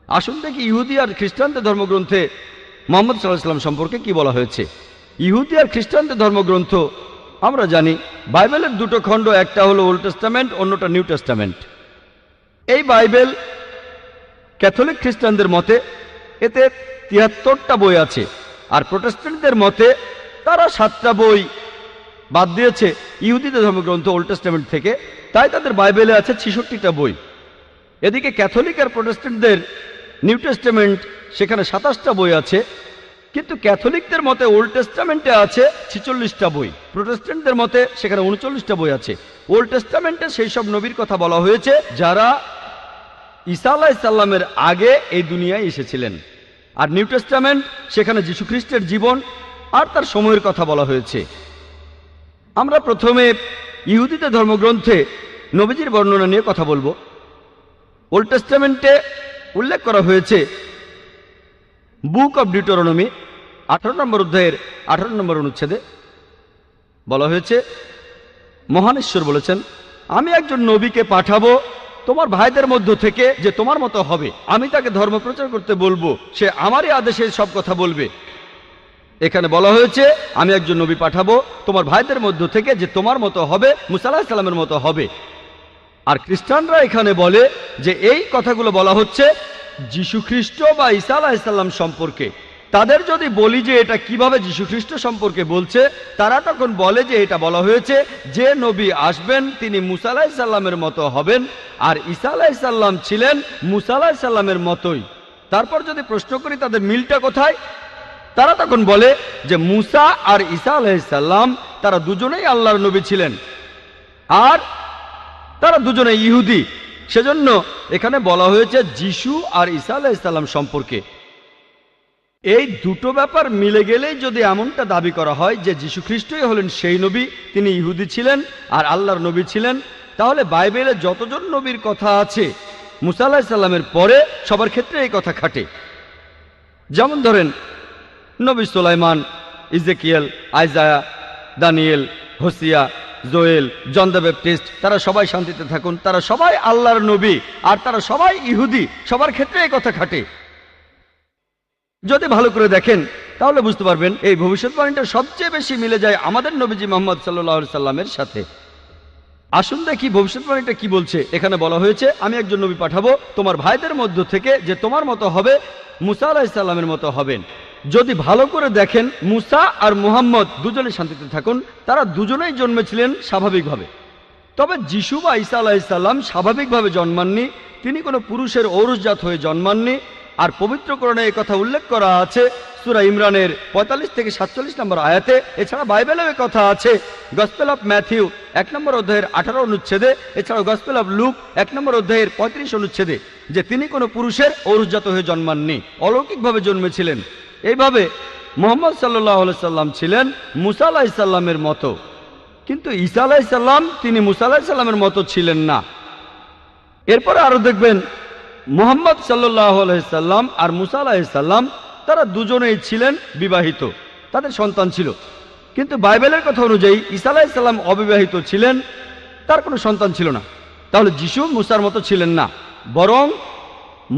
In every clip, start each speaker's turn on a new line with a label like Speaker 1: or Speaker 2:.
Speaker 1: আসুন দেখি ইহুদি আর খ্রিস্টানদের ধর্মগ্রন্থে মুহাম্মদ সাল্লাল্লাহু আলাইহি ওয়াসাল্লাম সম্পর্কে কি বলা হয়েছে। ইহুদি আর খ্রিস্টানদের ধর্মগ্রন্থ আমরা জানি বাইবেলের দুটো খণ্ড, একটা হলো ওল্ড টেস্টামেন্ট, অন্যটা নিউ টেস্টামেন্ট। এই বাইবেল ক্যাথলিক খ্রিস্টানদের মতে এতে ৭৩টা বই আছে, আর প্রোটেস্ট্যান্টদের মতে তারা 7টা বই বাদ দিয়েছে ইহুদিদের ধর্মগ্রন্থ ওল্ড টেস্টামেন্ট থেকে, তাই তাদের বাইবেলে আছে ৬৬টা বই। এদিকে ক্যাথলিক আর প্রোটেস্ট্যান্টদের নিউ টেস্টামেন্ট, সেখানে ২৭টা বই আছে, কিন্তু ক্যাথলিকদের মতে ওল্ড টেস্টামেন্টে আছে ৪৬টা বই, প্রোটেস্ট্যান্টদের মতে সেখানে ৩৯টা বই আছে। ওল্ড টেস্টামেন্টে সেই সব নবীর কথা বলা হয়েছে যারা ঈসা আলাইহিস সালামের আগে এই দুনিয়ায় এসেছিলেন, আর নিউ টেস্টামেন্ট সেখানে যীশু খ্রিস্টের জীবন আর তার সময়ের কথা বলা হয়েছে। আমরা প্রথমে ইহুদিদের ধর্মগ্রন্থে নবীজির বর্ণনা নিয়ে কথা বলবো। ওল্ড টেস্টামেন্টে উল্লেখ করা হয়েছে বুক অব ডিউটেরোনমি 18 নম্বর অধ্যায়ের 18 নম্বর অনুচ্ছেদে বলা হয়েছে, মহান ঈশ্বর বলেছেন, আমি একজন নবীকে পাঠাবো তোমার ভাইদের মধ্য থেকে যে তোমার মতো হবে, আমি তাকে ধর্ম প্রচার করতে বলবো, সে আমারই আদেশে সব কথা বলবে। এখানে বলা হয়েছে আমি একজন নবী পাঠাবো তোমার ভাইদের মধ্য থেকে যে তোমার মতো হবে, মুসা আলাইহিস সালামের মতো হবে। আর খ্রিস্টানরা এখানে বলে যে এই কথাগুলো বলা হচ্ছে যীশু খ্রিস্ট বা ঈসা আলাইহিস সালাম সম্পর্কে। তাদের যদি বলি যে এটা কিভাবে যীশু খ্রিস্ট সম্পর্কে বলছে, তারা তখন বলে যে এটা বলা হয়েছে যে নবী আসবেন তিনি মুসা আলাইহিস সালামের মতো হবেন, আর ঈসা আলাইহিস সালাম ছিলেন মুসা আলাইহিস সালামের মতোই। তারপর যদি প্রশ্ন করি তাদের মিলটা কোথায়, তারা তখন বলে যে মুসা আর ঈসা আলাইহিস সালাম তারা দুজনেই আল্লাহর নবী ছিলেন, আর তারা দুজনে ইহুদি। সেজন্য এখানে বলা হয়েছে যিশু আর ঈসা আলাইহিস সালাম সম্পর্কে। এই দুটো ব্যাপার মিলে গেলেই যদি এমনটা দাবি করা হয় যে যীশু খ্রিস্টই হলেন সেই নবী, তিনি ইহুদি ছিলেন আর আল্লাহর নবী ছিলেন, তাহলে বাইবেলে যতজন নবীর কথা আছে মুসা আলাইহিস সালামের পরে সবার ক্ষেত্রে এই কথা খাটে। যেমন ধরেন নবী Sulaiman, Ezekiel, Isaiah, Daniel, Hosea, Joel, John the Baptist, তারা সবাই শান্তিতে থাকুন, তারা সবাই আল্লাহর নবী আর তারা সবাই ইহুদি, সবার ক্ষেত্রে এই কথা খাটে। যদি ভালো করে দেখেন তাহলে বুঝতে পারবেন এই ভবিষ্যৎবাণীটা সবচেয়ে বেশি মিলে যায় আমাদের নবীজি মুহাম্মদ সাল্লাল্লাহু আলাইহি সাল্লামের সাথে। আসুন দেখি ভবিষ্যৎবাণীটা কি বলছে। এখানে বলা হয়েছে আমি একজন নবী পাঠাবো তোমার ভাইদের মধ্য থেকে যে তোমার মতো হবে, মুসা আলাইহিস সালামের মতো হবেন। যদি ভালো করে দেখেন মুসা আর মুহাম্মদ দুজনে শান্তিতে থাকুন, তারা দুজনেই জন্মেছিলেন স্বাভাবিকভাবে। তবে যিশু বা ঈসা আলাইহিস সালাম স্বাভাবিকভাবে জন্মাননি, তিনি কোনো পুরুষের ঔরসজাত হয়ে জন্মাননি। আর পবিত্র কোরআনে এই কথা উল্লেখ করা আছে সূরা ইমরানের 45 থেকে 47 নম্বর আয়াতে। এছাড়া বাইবেলেও এই কথা আছে গসপেল অফ ম্যাথিউ 1 নম্বর অধ্যায়ের 18 অনুচ্ছেদে, এছাড়াও গসপেল অফ লুক 1 নম্বর অধ্যায়ের 35 অনুচ্ছেদে, যে তিনি কোনো পুরুষের ঔরসজাত হয়ে জন্মাননি, অলৌকিকভাবে জন্মেছিলেন। এইভাবে মুহাম্মদ সাল্লাল্লাহু আলাইহি সাল্লাম ছিলেন মুসা আলাইহিস সালামের মতো, কিন্তু ঈসা আলাইহিস সালাম তিনি মুসা আলাইহিস সালামের মতো ছিলেন না। এরপরে আরো দেখবেন মুহাম্মদ সাল্লাল্লাহু আলাইহি সাল্লাম আর মুসা আলাইহিস সালাম তারা দুজনেই ছিলেন বিবাহিত, তাদের সন্তান ছিল। কিন্তু বাইবেলের কথা অনুযায়ী ঈসা আলাইহিস সালাম অবিবাহিত ছিলেন, তার কোনো সন্তান ছিল না। তাহলে যিশু মুসার মতো ছিলেন না, বরং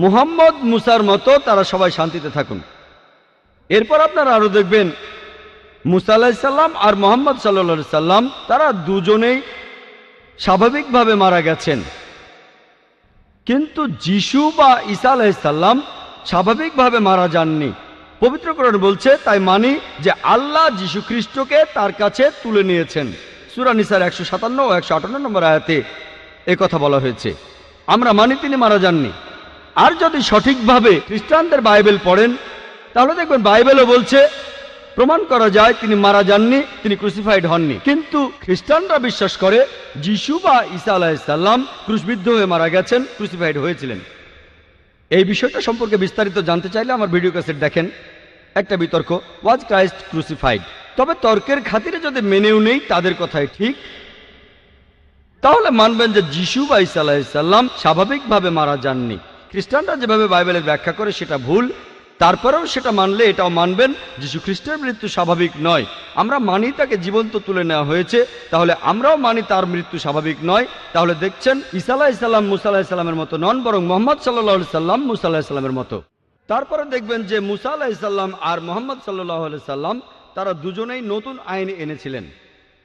Speaker 1: মুহাম্মদ মুসার মতো তারা সবাই শান্তিতে থাকুন। এরপর আপনারা আরো দেখবেন মুসা আলাইহিস সালাম আর মুহাম্মদ সাল্লাল্লাহু আলাইহি সাল্লাম তারা দুজনেই স্বাভাবিকভাবে মারা গেছেন, কিন্তু যিশু বা ঈসা আলাইহিস সালাম স্বাভাবিকভাবে মারা যাননি। পবিত্র কোরআন বলছে, তাই মানি যে আল্লাহ যিশু খ্রিস্টকে তার কাছে তুলে নিয়েছেন। সূরা নিসার 157 ও 158 নম্বর আয়াতে কথা বলা হয়েছে। আমরা মানি তিনি মারা যাননি। আর যদি সঠিকভাবে খ্রিস্টানদের বাইবেল পড়েন তাহলে দেখবেন বাইবেলও বলছে, প্রমাণ করা যায় তিনি মারা যাননি, তিনি ক্রুসিফাইড হননি। কিন্তু খ্রিস্টানরা বিশ্বাস করে যিশু বা ঈসা আলাইহিস সালাম ক্রুশবিদ্ধ হয়ে মারা গেছেন, ক্রুসিফাইড হয়েছিলেন। এই বিষয়টা সম্পর্কে বিস্তারিত জানতে চাইলে আমার ভিডিও ক্যাসেট দেখেন, একটা বিতর্ক, ওয়াজ ক্রাইস্ট ক্রুসিফাইড। তবে তর্কের খাতিরে যদি মেনেও নেই তাদের কথাই ঠিক, তাহলে মানবেন যে যিশু বা ঈসা আলাইহিস সালাম স্বাভাবিকভাবে মারা যাননি। খ্রিস্টানরা যেভাবে বাইবেলের ব্যাখ্যা করে সেটা ভুল, তারপরেও সেটা মানলে এটাও মানবেন যীশু খ্রিস্টের মৃত্যু স্বাভাবিক নয়। আমরা মানি তাকে জীবন্ত তুলে নেওয়া হয়েছে, তাহলে আমরাও মানি তার মৃত্যু স্বাভাবিক নয়। তাহলে দেখছেন ঈসা আলাইহিস সালাম মুসা আলাইহিস সালামের মতো নন, বরং মুহাম্মদ সাল্লাল্লাহু আলাইহি সাল্লাম মুসা আলাইহিস সালামের মতো। তারপরে দেখবেন যে মুসা আলাইহিস সালাম আর মুহাম্মদ সাল্লাল্লাহু আলাইহি সাল্লাম তারা দুজনেই নতুন আইন এনেছিলেন।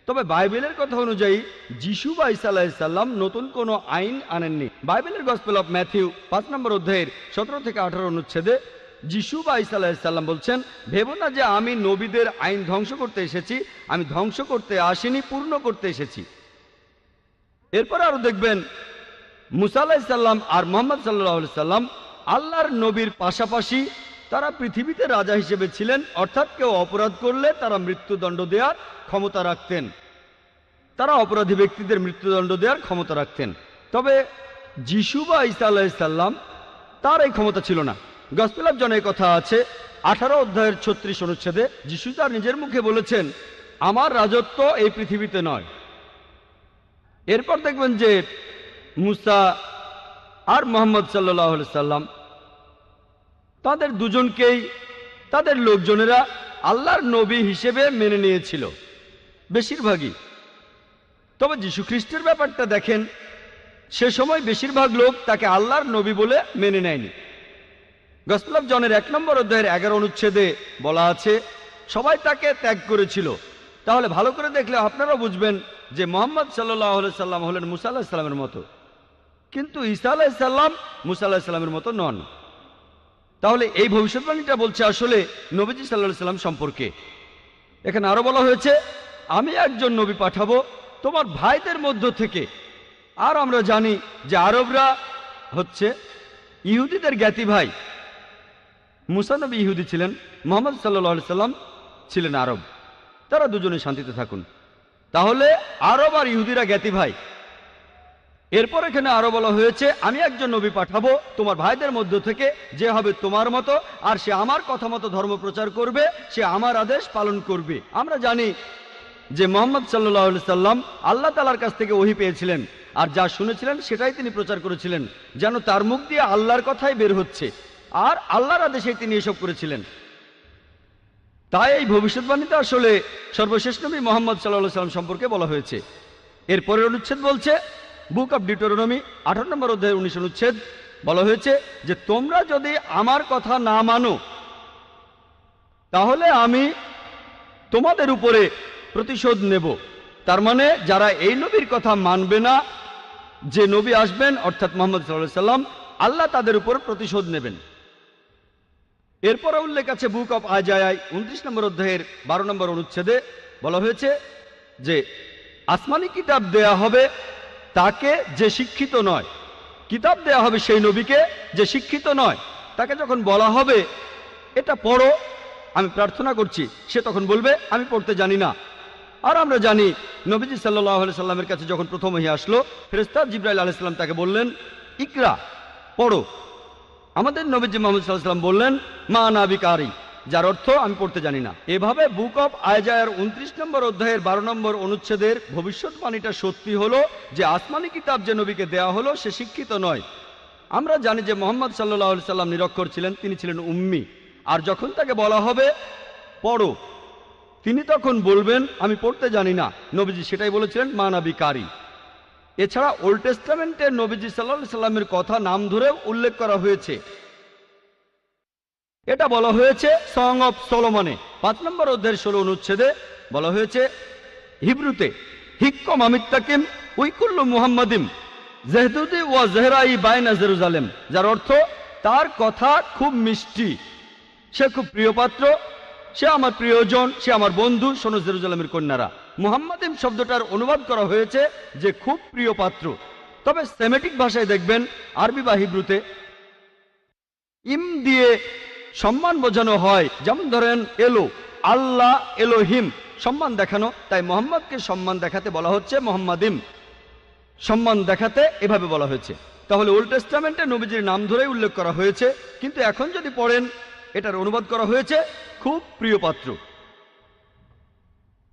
Speaker 1: তবে বাইবেলের কথা অনুযায়ী যিশু বা ঈসা আলাইহিস সালাম নতুন কোনো আইন আনেননি। বাইবেলের গসপেল অফ ম্যাথিউ 5 নম্বর অধ্যায়ের 17 থেকে 18 অনুচ্ছেদে যিশু বা ঈসা আলাইহিস সালাম বলছেন, ভেবো না যে আমি নবীদের আইন ধ্বংস করতে এসেছি, আমি ধ্বংস করতে আসিনি, পূর্ণ করতে এসেছি। এরপর আরো দেখবেন মুসা আলাইহিস সালাম আর মুহাম্মদ সাল্লাল্লাহু আলাইহি সাল্লাম আল্লাহর নবীর পাশাপাশি তারা পৃথিবীতে রাজা হিসেবে ছিলেন, অর্থাৎ কেউ অপরাধ করলে তারা মৃত্যুদণ্ড দেওয়ার ক্ষমতা রাখতেন, তারা অপরাধী ব্যক্তিদের মৃত্যুদণ্ড দেওয়ার ক্ষমতা রাখতেন। তবে যিশু বা ঈসা আলাইহিস সালাম তার এই ক্ষমতা ছিল না। গসপেল অফ জনের কথা আছে 18 অধ্যায়ের 36 অনুচ্ছেদে যিশু তার নিজের মুখে বলেছেন, আমার রাজত্ব এই পৃথিবীতে নয়। এরপর দেখবেন যে মুসা আর মুহাম্মদ সাল্লাল্লাহু আলাইহি সাল্লাম তাদের দুজনকেই তাদের লোকজনেরা আল্লাহর নবী হিসেবে মেনে নিয়েছিল, বেশিরভাগই। তবে যীশু খ্রিস্টের ব্যাপারটা দেখেন, সে সময় বেশিরভাগ লোক তাকে আল্লাহর নবী বলে মেনে নেয়নি। গসপেল অফ জনের 1 নম্বর অধ্যায়ের 11 অনুচ্ছেদে বলা আছে সবাই তাকে ত্যাগ করেছিল। তাহলে ভালো করে দেখলে আপনারাও বুঝবেন যে মুহাম্মদ সাল্লাল্লাহু আলাইহি সাল্লাম হলেন মুসা আলাইহিস সালামের মতো, কিন্তু ঈসা আলাইহিস সালাম মুসা আলাইহিস সালামের মতো নন। তাহলে এই ভবিষ্যৎবাণীটা বলছে আসলে নবীজি সাল্লাল্লাহু আলাইহি সাল্লাম সম্পর্কে। এখানে আরো বলা হয়েছে, আমি একজন নবী পাঠাবো তোমার ভাইদের মধ্য থেকে। আর আমরা জানি যে আরবরা হচ্ছে ইহুদিদের জ্ঞাতি ভাই। মুসা নবী ইহুদি ছিলেন, মুহাম্মদ সাল্লাল্লাহু আলাইহি সাল্লাম ছিলেন আরব। তারা দুজনে শান্তিতে থাকুন। তাহলে আরব আর ইহুদিরা জ্ঞাতি ভাই। এরপর এখানে আরো বলা হয়েছে, আমি একজন নবী পাঠাবো তোমার ভাইদের মধ্য থেকে, যে হবে তোমার মতো, আর সে আমার কথা মতো ধর্ম প্রচার করবে, সে আমার আদেশ পালন করবে। আমরা জানি যে মুহাম্মদ সাল্লাল্লাহু আলাইহি সাল্লাম আল্লাহ তাআলার কাছ থেকে ওহী পেয়েছিলেন, আর যা শুনেছিলেন সেটাই তিনি প্রচার করেছিলেন, যেন তার মুখ দিয়ে আল্লাহর কথাই বের হচ্ছে, আর আল্লাহর আদেশে তিনি এসব করেছিলেন। তাই এই ভবিষ্যৎবাণীতে আসলে সর্বশেষ নবী মুহাম্মদ সাল্লাল্লাহু আলাইহি সাল্লাম সম্পর্কে বলা হয়েছে। এরপরের অনুচ্ছেদ বলছে, বুক অব ডিউটেরোনমি 18 নম্বর অধ্যায়ের 19 অনুচ্ছেদ বলা হয়েছে যে তোমরা যদি আমার কথা না মানো তাহলে আমি তোমাদের উপরে প্রতিশোধ নেব। তার মানে যারা এই নবীর কথা মানবে না, যে নবী আসবেন অর্থাৎ মুহাম্মদ সাল্লাল্লাহু আলাইহি সাল্লাম, আল্লাহ তাদের উপর প্রতিশোধ নেবেন। এরপরে উল্লেখ আছে বুক অব আইজায়া 29 নম্বর অধ্যায়ের 12 নম্বর অনুচ্ছেদে বলা হয়েছে যে আসমানি কিতাব দেয়া হবে তাকে যে শিক্ষিত নয়। কিতাব দেয়া হবে সেই নবীকে যে শিক্ষিত নয়। তাকে যখন বলা হবে এটা পড়ো, আমি প্রার্থনা করছি, সে তখন বলবে আমি পড়তে জানি না। আর আমরা জানি নবীজি সাল্লাল্লাহু আলাইহি সাল্লামের কাছে যখন প্রথম ওহী আসলো, ফেরেশতা জিবরাইল আলাইহিস সালাম তাকে বললেন ইকরা, পড়ো। আমাদের নবীজি মুহাম্মদ সাল্লাল্লাহু আলাইহি সাল্লাম বললেন মা আনা বিকারি, যার অর্থ আমি পড়তে জানি না। এভাবে বুক অব আইজায়ার 29 নম্বর অধ্যায়ের 12 নম্বর অনুচ্ছেদের ভবিষ্যৎবাণীটা সত্যি হলো যে আসমানি কিতাব যে নবীকে দেয়া হলো সে শিক্ষিত নয়। আমরা জানি যে মুহাম্মদ সাল্লাল্লাহু আলাইহি সাল্লাম নিরক্ষর ছিলেন, তিনি ছিলেন উম্মি। আর যখন তাকে বলা হবে পড়ো, তিনি তখন বলবেন আমি পড়তে জানি না। নবীজি সেটাই বলেছিলেন মা আনা বিকারি। এছাড়া ওল্ড টেস্টামেন্টে নবীজি সাল্লাল্লাহু আলাইহি সাল্লামের কথা নাম ধরেও উল্লেখ করা হয়েছে। এটা বলা হয়েছে সং অফ সলোমনে 5 নম্বর অধ্যায়ের 16 অনুচ্ছেদে বলা হয়েছে হিব্রুতে হিক্কম আমিত্তাকিম উইকুল্লু মুহাম্মাদিম জেহদুদি ওয়া জেহরাই বাইনা জেরুজালেম, যার অর্থ তার কথা খুব মিষ্টি, সে খুব প্রিয় পাত্র, সে আমার প্রিয়জন, সে আমার বন্ধু, শোনো জেরুজালেমের কন্যারা। মুহাম্মাদিম শব্দটার অনুবাদ করা হয়েছে যে খুব প্রিয় পাত্র। তবে সেমেটিক ভাষায় দেখবেন আরবি বা হিব্রুতে ইম দিয়ে সম্মান বোঝানো হয়। যেমন ধরেন এলো, আল্লাহ এলোহিম, সম্মান দেখানো। তাই মুহাম্মদকে সম্মান দেখাতে বলা হচ্ছে মুহাম্মাদিম, সম্মান দেখাতে এভাবে বলা হয়েছে। তাহলে ওল্ড টেস্টামেন্টে নবীজির নাম ধরেই উল্লেখ করা হয়েছে, কিন্তু এখন যদি পড়েন এটার অনুবাদ করা হয়েছে খুব প্রিয় পাত্র।